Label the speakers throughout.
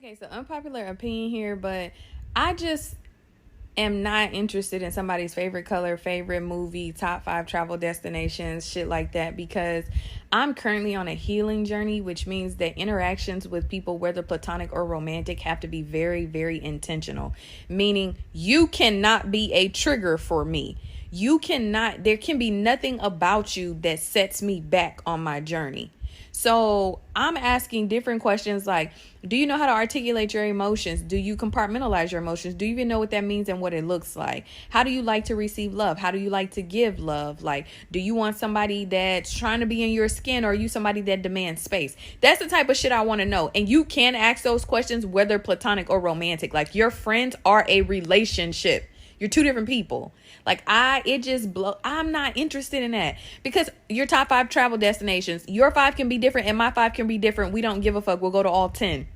Speaker 1: Okay, so unpopular opinion here, but I just am not interested in somebody's favorite color, favorite movie, top 5 travel destinations, shit like that, because I'm currently on a healing journey, which means that interactions with people, whether platonic or romantic, have to be very, very intentional. Meaning, you cannot be a trigger for me. There can be nothing about you that sets me back on my journey. So I'm asking different questions like, do you know how to articulate your emotions? Do you compartmentalize your emotions? Do you even know what that means and what it looks like? How do you like to receive love? How do you like to give love? Like, do you want somebody that's trying to be in your skin, or are you somebody that demands space? That's the type of shit I want to know. And you can ask those questions whether platonic or romantic. Like, your friends are a relationship. You're two different people. I'm not interested in that, because your top 5 travel destinations, your 5 can be different and my 5 can be different. We don't give a fuck. We'll go to all 10.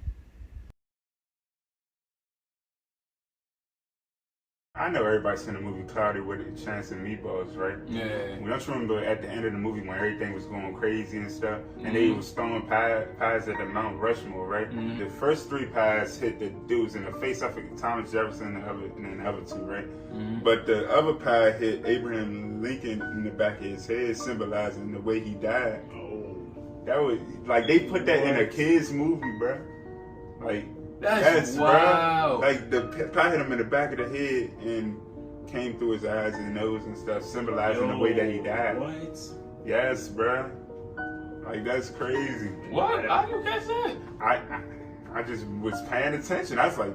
Speaker 2: I know everybody's seen the movie Cloudy with a Chance and Meatballs, right?
Speaker 3: Yeah.
Speaker 2: We don't remember at the end of the movie when everything was going crazy and stuff, and they was throwing pies at the Mount Rushmore, right? The first 3 pies hit the dudes in the face. I forget Thomas Jefferson and the other 2, right? But the other pie hit Abraham Lincoln in the back of his head, symbolizing the way he died. Oh, that was like they put that in a kids movie, bro. Like. That's wow. Bro. Like the pie hit him in the back of the head and came through his eyes and nose and stuff, symbolizing the way that he died.
Speaker 3: What?
Speaker 2: Yes, bro. Like, that's crazy.
Speaker 3: What? How you catch that?
Speaker 2: I just was paying attention. I was like,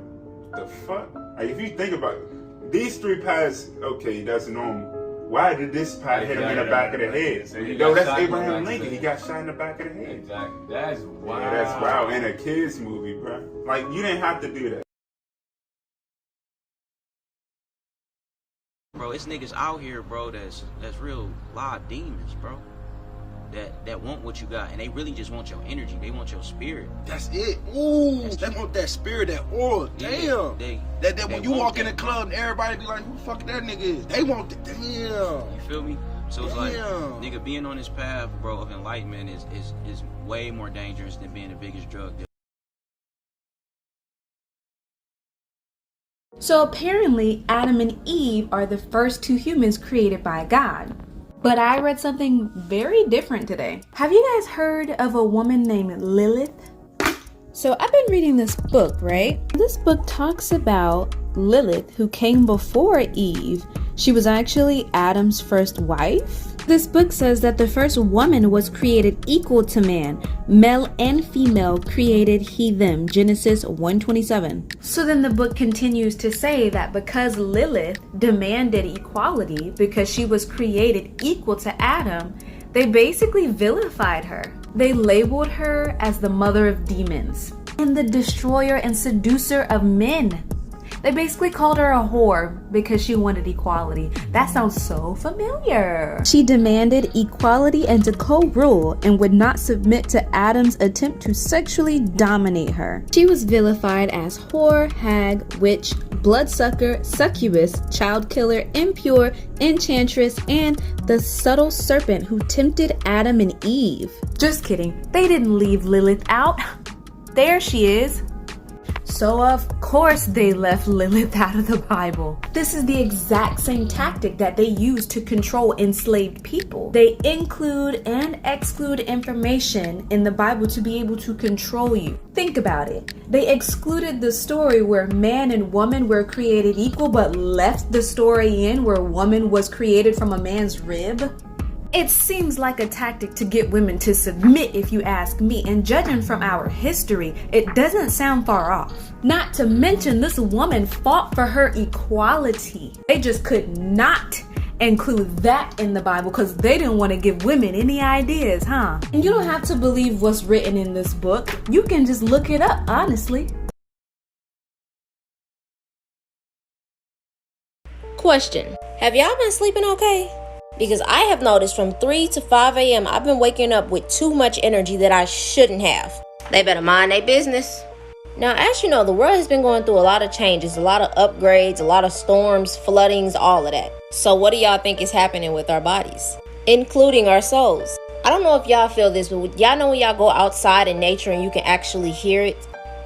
Speaker 2: the fuck? Like, if you think about it, these 3 pies, okay, that's normal. Why did this pie hit him in the back of the head? Yo, that's Abraham Lincoln. He got shot in the back of the head.
Speaker 3: Exactly. That's wild.
Speaker 2: Yeah, that's wild. In a kid's movie, bro. Like, you didn't have to do that.
Speaker 4: Bro, it's niggas out here, bro, that's real live demons, bro. That want what you got, and they really just want your energy. They want your spirit.
Speaker 5: That's it. Ooh, they want that spirit, that aura. Damn. That when you walk in the club and everybody be like, who the fuck that nigga is? They want that. Damn.
Speaker 4: You feel me? So it's like, nigga, being on this path, bro, of enlightenment is way more dangerous than being the biggest drug dealer.
Speaker 6: So apparently, Adam and Eve are the first 2 humans created by God. But I read something very different today. Have you guys heard of a woman named Lilith? So I've been reading this book, right? This book talks about Lilith, who came before Eve. She was actually Adam's first wife. This book says that the first woman was created equal to man. Male and female created he them. Genesis 1:27. So then the book continues to say that because Lilith demanded equality, because she was created equal to Adam, they basically vilified her. They labeled her as the mother of demons and the destroyer and seducer of men. They basically called her a whore because she wanted equality. That sounds so familiar. She demanded equality and to co-rule and would not submit to Adam's attempt to sexually dominate her. She was vilified as whore, hag, witch, bloodsucker, succubus, child killer, impure, enchantress, and the subtle serpent who tempted Adam and Eve. Just kidding. They didn't leave Lilith out. There she is. So of course they left Lilith out of the Bible. This is the exact same tactic that they use to control enslaved people. They include and exclude information in the Bible to be able to control you. Think about it. They excluded the story where man and woman were created equal, but left the story in where woman was created from a man's rib. It seems like a tactic to get women to submit, if you ask me, and judging from our history, it doesn't sound far off. Not to mention, this woman fought for her equality. They just could not include that in the Bible because they didn't want to give women any ideas, huh? And you don't have to believe what's written in this book. You can just look it up, honestly.
Speaker 7: Question: have y'all been sleeping okay? Because I have noticed from 3 to 5 a.m. I've been waking up with too much energy that I shouldn't have. They better mind their business. Now, as you know, the world has been going through a lot of changes, a lot of upgrades, a lot of storms, floodings, all of that. So what do y'all think is happening with our bodies, including our souls? I don't know if y'all feel this, but y'all know when y'all go outside in nature and you can actually hear it?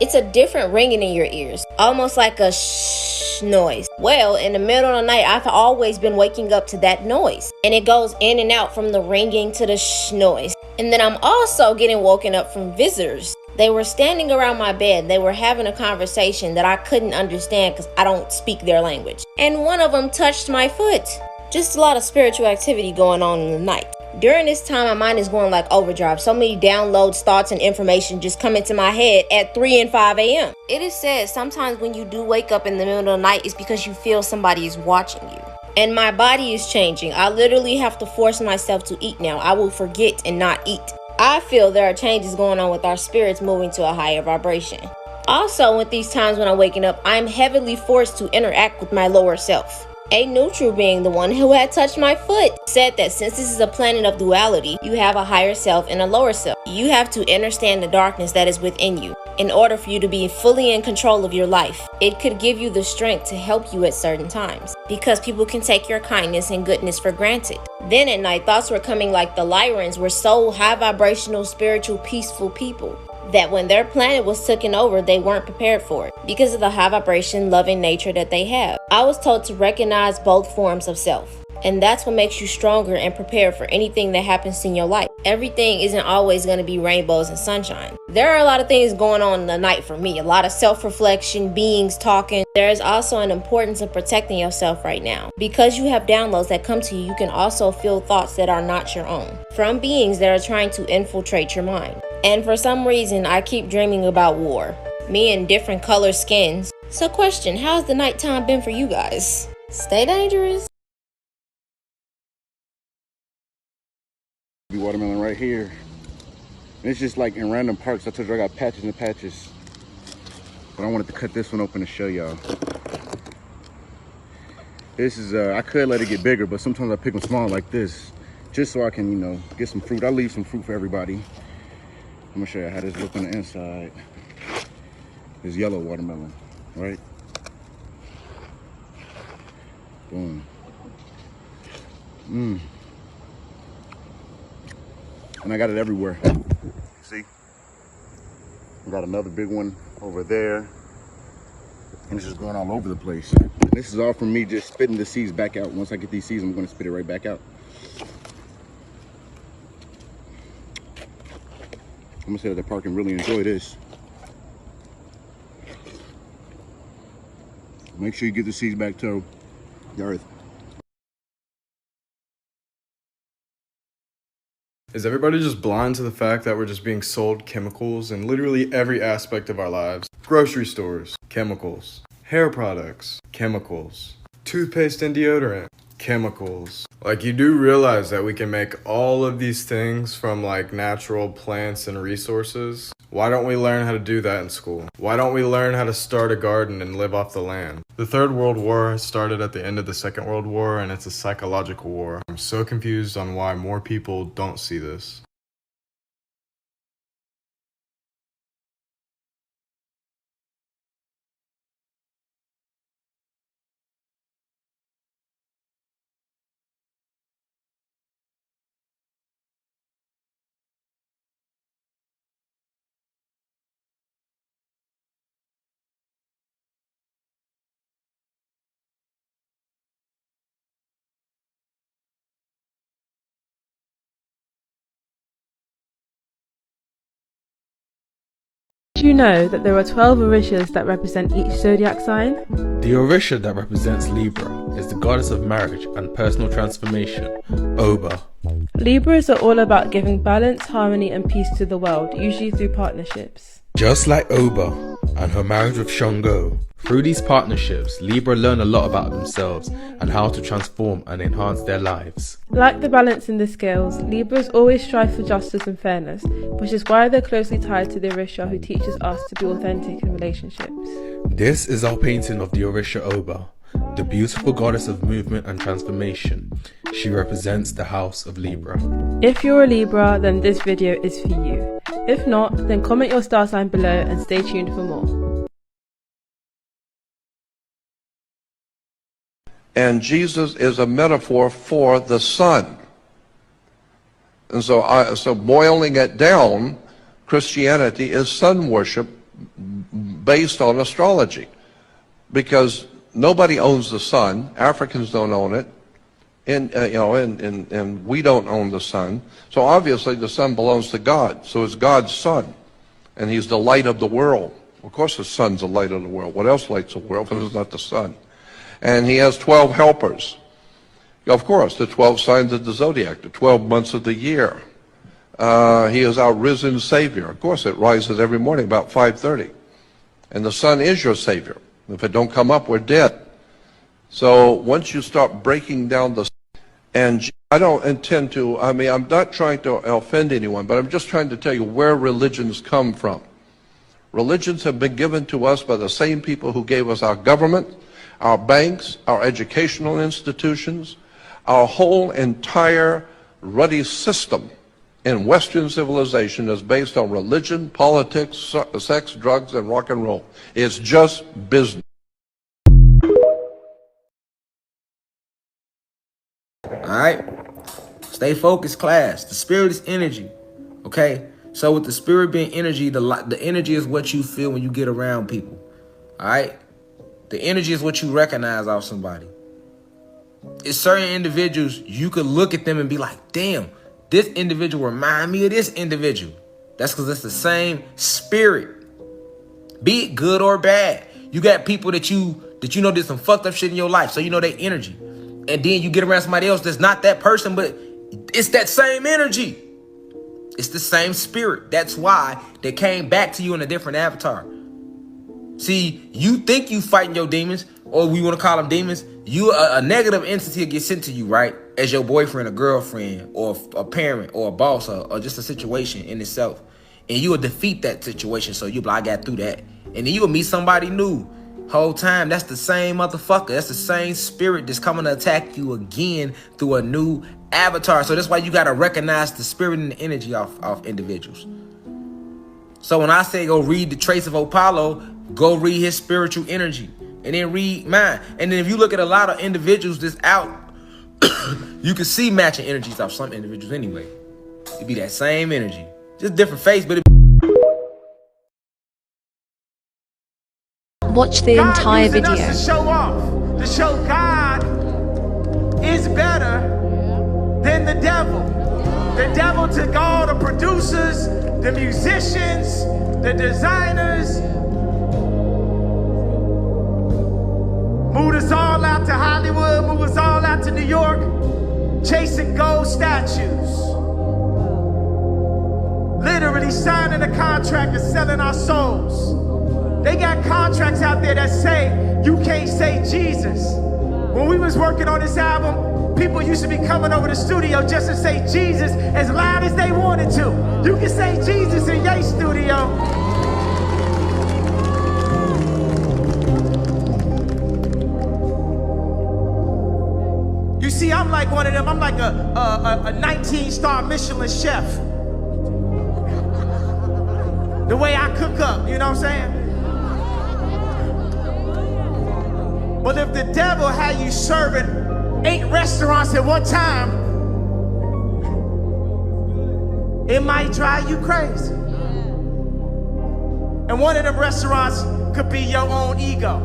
Speaker 7: It's a different ringing in your ears, almost like a shh noise. Well, in the middle of the night, I've always been waking up to that noise, and it goes in and out from the ringing to the shh noise. And then I'm also getting woken up from visitors. They were standing around my bed. They were having a conversation that I couldn't understand because I don't speak their language. And one of them touched my foot. Just a lot of spiritual activity going on in the night. During this time, my mind is going like overdrive. So many downloads, thoughts, and information just come into my head at 3 and 5 a.m. It is said sometimes when you do wake up in the middle of the night, it's because you feel somebody is watching you. And my body is changing. I literally have to force myself to eat now. I will forget and not eat. I feel there are changes going on with our spirits moving to a higher vibration. Also, with these times when I'm waking up, I'm heavily forced to interact with my lower self. A neutral being, the one who had touched my foot, said that since this is a planet of duality, you have a higher self and a lower self. You have to understand the darkness that is within you in order for you to be fully in control of your life. It could give you the strength to help you at certain times, because people can take your kindness and goodness for granted. Then at night, thoughts were coming like the Lyrans were so high vibrational, spiritual, peaceful people that when their planet was taken over, they weren't prepared for it because of the high vibration, loving nature that they have. I was told to recognize both forms of self, and that's what makes you stronger and prepared for anything that happens in your life. Everything isn't always going to be rainbows and sunshine. There are a lot of things going on in the night for me, a lot of self-reflection, beings talking. There is also an importance of protecting yourself right now. Because you have downloads that come to you, you can also feel thoughts that are not your own, from beings that are trying to infiltrate your mind. And for some reason, I keep dreaming about war. Me in different color skins. So question, how's the nighttime been for you guys? Stay dangerous.
Speaker 5: Watermelon right here. And it's just like in random parks. I told you I got patches and patches. But I wanted to cut this one open to show y'all. This is, I could let it get bigger, but sometimes I pick them small like this, just so I can, you know, get some fruit. I leave some fruit for everybody. I'm gonna show you how this looks on the inside. This yellow watermelon, right? Boom. And I got it everywhere. See? I got another big one over there. And it's just going all over the place. And this is all from me just spitting the seeds back out. Once I get these seeds, I'm gonna spit it right back out. I'm gonna say that the park can really enjoy this. Make sure you get the seeds back to the earth.
Speaker 8: Is everybody just blind to the fact that we're just being sold chemicals in literally every aspect of our lives? Grocery stores, chemicals. Hair products, chemicals. Toothpaste and deodorant, chemicals. Like, you do realize that we can make all of these things from like natural plants and resources. Why don't we learn how to do that in school? Why don't we learn how to start a garden and live off the land? The Third World War started at the end of the Second World War, and it's a psychological war. I'm so confused on why more people don't see this.
Speaker 9: Did you know that there are 12 Orishas that represent each zodiac sign?
Speaker 10: The Orisha that represents Libra is the goddess of marriage and personal transformation, Oba.
Speaker 9: Libras are all about giving balance, harmony and peace to the world, usually through partnerships.
Speaker 10: Just like Oba and her marriage with Shango, through these partnerships, Libra learn a lot about themselves and how to transform and enhance their lives.
Speaker 9: Like the balance in the scales, Libras always strive for justice and fairness, which is why they're closely tied to the Orisha who teaches us to be authentic in relationships.
Speaker 10: This is our painting of the Orisha Oba, the beautiful goddess of movement and transformation. She represents the house of Libra.
Speaker 9: If you're a Libra, then this video is for you. If not, then comment your star sign below and stay tuned for more.
Speaker 11: And Jesus is a metaphor for the sun. And so boiling it down, Christianity is sun worship based on astrology, because nobody owns the sun. Africans don't own it, and we don't own the sun. So obviously the sun belongs to God. So it's God's son, and he's the light of the world. Of course the sun's the light of the world. What else lights the world if it's not the sun? And he has 12 helpers. Of course, the 12 signs of the zodiac, the 12 months of the year. He is our risen Savior. Of course, it rises every morning about 5:30. And the sun is your Savior. If it don't come up, we're dead. So once you start breaking down the... And I don't intend to, I mean, I'm not trying to offend anyone, but I'm just trying to tell you where religions come from. Religions have been given to us by the same people who gave us our government, our banks, our educational institutions, our whole entire ruddy system in Western civilization is based on religion, politics, sex, drugs, and rock and roll. It's just business.
Speaker 12: Alright? Stay focused, class. The spirit is energy. Okay? So with the spirit being energy, the energy is what you feel when you get around people. Alright? The energy is what you recognize off somebody. It's certain individuals, you could look at them and be like, damn, this individual remind me of this individual. That's because it's the same spirit. Be it good or bad. You got people that you know did some fucked up shit in your life, so you know their energy. And then you get around somebody else that's not that person, but it's that same energy. It's the same spirit. That's why they came back to you in a different avatar. See, you think you fighting your demons, or we want to call them demons. You a negative entity will get sent to you, right? As your boyfriend, a girlfriend, or a parent, or a boss, or just a situation in itself. And you will defeat that situation. So you'll be like, I got through that. And then you will meet somebody new. Whole time, that's the same motherfucker. That's the same spirit that's coming to attack you again through a new avatar. So that's why you got to recognize the spirit and the energy of individuals. So when I say go read the traits of Apollo, go read his spiritual energy. And then read mine. And then if you look at a lot of individuals that's out, you can see matching energies off some individuals anyway. It'd be that same energy. Just different face, but
Speaker 13: Watch the entire video.
Speaker 14: Us to show off, to show God is better than the devil. The devil took all the producers, the musicians, the designers, moved us all out to Hollywood, moved us all out to New York, chasing gold statues. Literally signing a contract and selling our souls. They got contracts out there that say you can't say Jesus. When we was working on this album, people used to be coming over the studio just to say Jesus as loud as they wanted to. You can say Jesus in your studio. You see, I'm like one of them. I'm like a 19-star Michelin chef. The way I cook up, you know what I'm saying? But if the devil had you serving 8 restaurants at one time, it might drive you crazy. And one of them restaurants could be your own ego.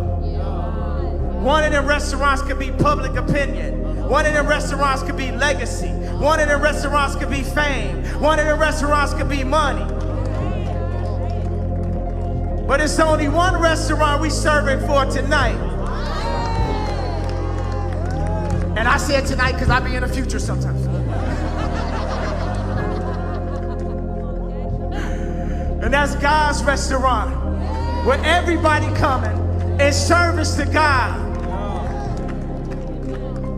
Speaker 14: One of them restaurants could be public opinion. One of them restaurants could be legacy. One of them restaurants could be fame. One of them restaurants could be money. But it's only one restaurant we serving for tonight. And I say it tonight because I be in the future sometimes. And that's God's restaurant, where everybody coming in service to God.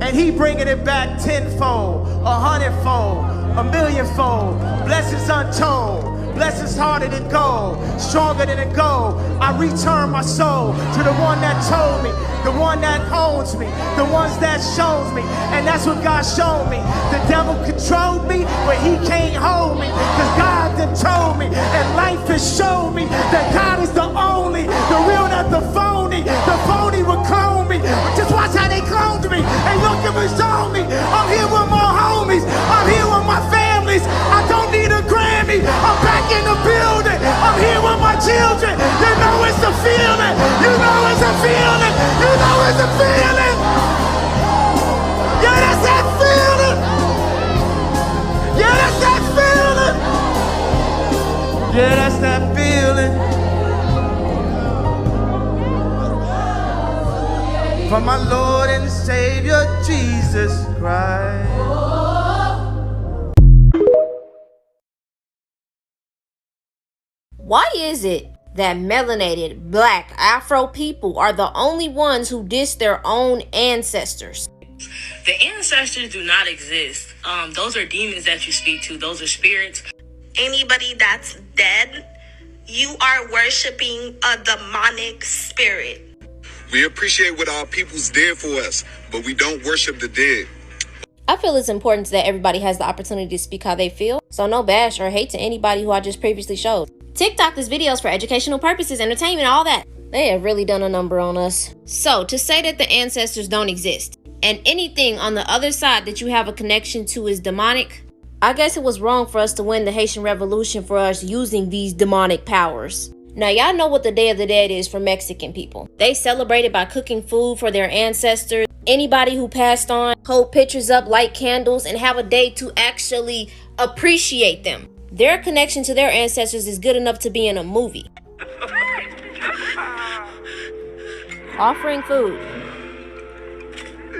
Speaker 14: And he bringing it back 10-fold, 100-fold, 1,000,000-fold, blessings untold. Blessings harder than gold, stronger than gold. I return my soul to the one that told me, the one that owns me, the ones that shows me. And that's what God showed me. The devil controlled me, but he can't hold me. Because God done told me, and life has shown me that God is the only, the real, not the phony. The phony will clone me. But just watch how they cloned me. And look at me, show me. I'm here with my homies. I'm here with my families. I don't need a Grammy. I'm back in the building. I'm here with my children. They You know it's a feeling. You know it's a feeling. Yeah, that's that feeling. Yeah, that's that feeling. Yeah, that's that feeling. From my Lord and Savior Jesus Christ.
Speaker 7: Why is it that melanated, black, Afro people are the only ones who diss their own ancestors?
Speaker 13: The ancestors do not exist. Those are demons that you speak to. Those are spirits.
Speaker 15: Anybody that's dead, you are worshiping a demonic spirit.
Speaker 16: We appreciate what our peoples did for us, but we don't worship the dead.
Speaker 7: I feel it's important that everybody has the opportunity to speak how they feel, so no bash or hate to anybody who I just previously showed. TikTok is videos for educational purposes, entertainment, all that. They have really done a number on us. So, to say that the ancestors don't exist, and anything on the other side that you have a connection to is demonic, I guess it was wrong for us to win the Haitian Revolution for us using these demonic powers. Now, y'all know what the Day of the Dead is for Mexican people. They celebrate it by cooking food for their ancestors. Anybody who passed on, hold pictures up, light candles, and have a day to actually appreciate them. Their connection to their ancestors is good enough to be in a movie. Offering food.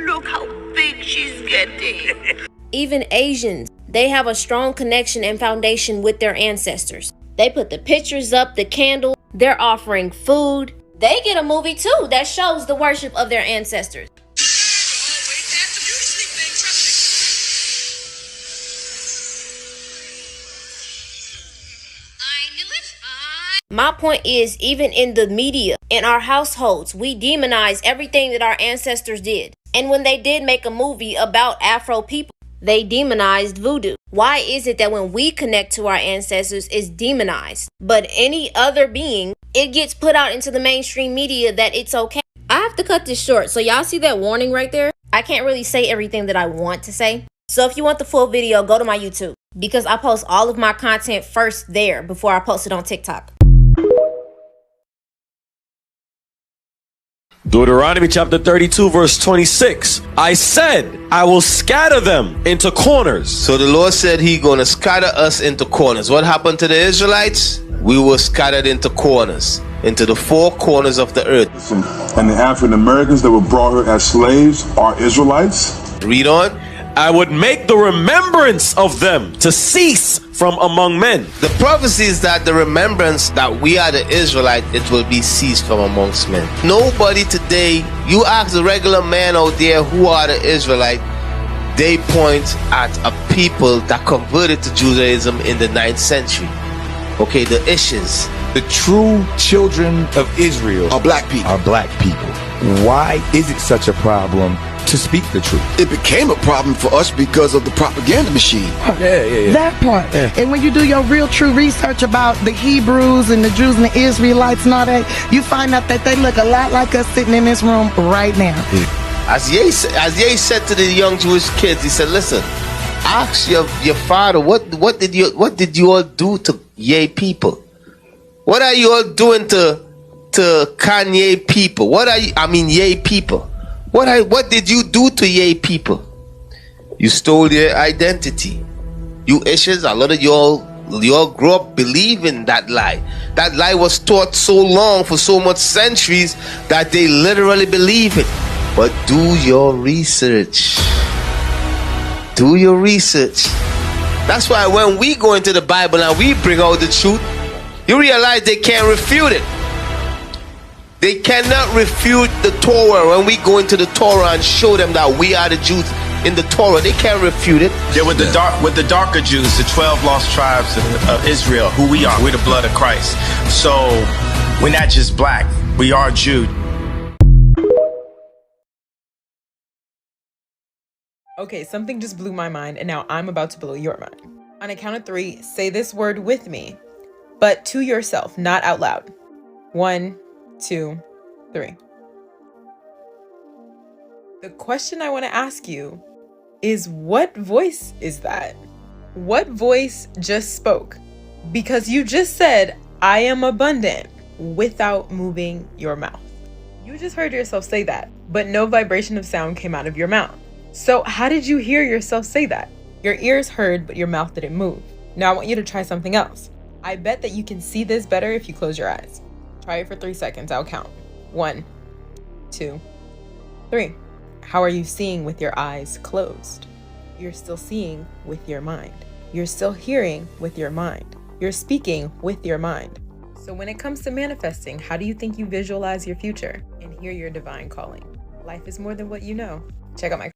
Speaker 15: Look how big she's getting.
Speaker 7: Even Asians, they have a strong connection and foundation with their ancestors. They put the pictures up, the candle, they're offering food. They get a movie too that shows the worship of their ancestors. My point is, even in the media, in our households, we demonize everything that our ancestors did. And when they did make a movie about Afro people, they demonized voodoo. Why is it that when we connect to our ancestors, it's demonized, but any other being, it gets put out into the mainstream media that it's okay? I have to cut this short, so y'all see that warning right there? I can't really say everything that I want to say. So if you want the full video, go to my YouTube, because I post all of my content first there before I post it on TikTok.
Speaker 17: Deuteronomy chapter 32 verse 26. I said, I will scatter them into corners.
Speaker 18: So the Lord said He gonna scatter us into corners. What happened to the Israelites? We were scattered into corners, into the four corners of the earth.
Speaker 19: And the African Americans that were brought here as slaves are Israelites.
Speaker 18: Read on.
Speaker 17: I would make the remembrance of them to cease from among men.
Speaker 18: The prophecy is that the remembrance that we are the Israelite, it will be ceased from amongst men. Nobody today, you ask the regular man out there who are the Israelite, they point at a people that converted to Judaism in the 9th century. Okay, the issues.
Speaker 20: The true children of Israel
Speaker 16: are black people.
Speaker 20: Why is it such a problem to speak the truth?
Speaker 16: It became a problem for us because of the propaganda machine.
Speaker 20: Yeah.
Speaker 21: That part. Yeah. And when you do your real true research about the Hebrews and the Jews and the Israelites and all that, you find out that they look a lot like us sitting in this room right now.
Speaker 20: Yeah.
Speaker 18: As Ye said to the young Jewish kids, he said, listen, ask your father, what did you all do to Ye people? What are you all doing to Kanye people? Ye people? What did you do to Ye people? You stole their identity. You issues, a lot of y'all grew up believing that lie. That lie was taught so long, for so much centuries, that they literally believe it. But do your research. Do your research. That's why when we go into the Bible and we bring out the truth, you realize they can't refute it. They cannot refute the Torah. When we go into the Torah and show them that we are the Jews in the Torah, they can't refute it.
Speaker 22: Yeah, with the darker Jews, the 12 lost tribes of Israel, who we are, we're the blood of Christ. So we're not just black, we are Jew.
Speaker 23: Okay, something just blew my mind, and now I'm about to blow your mind. On a count of 3, say this word with me, but to yourself, not out loud. 1, 2, 3. The question I want to ask you is, what voice is that? What voice just spoke? Because you just said, I am abundant, without moving your mouth. You just heard yourself say that, but no vibration of sound came out of your mouth. So how did you hear yourself say that? Your ears heard, but your mouth didn't move. Now I want you to try something else. I bet that you can see this better if you close your eyes. Try it for 3 seconds, I'll count. 1, 2, 3. How are you seeing with your eyes closed? You're still seeing with your mind. You're still hearing with your mind. You're speaking with your mind. So when it comes to manifesting, how do you think you visualize your future and hear your divine calling? Life is more than what you know. Check out my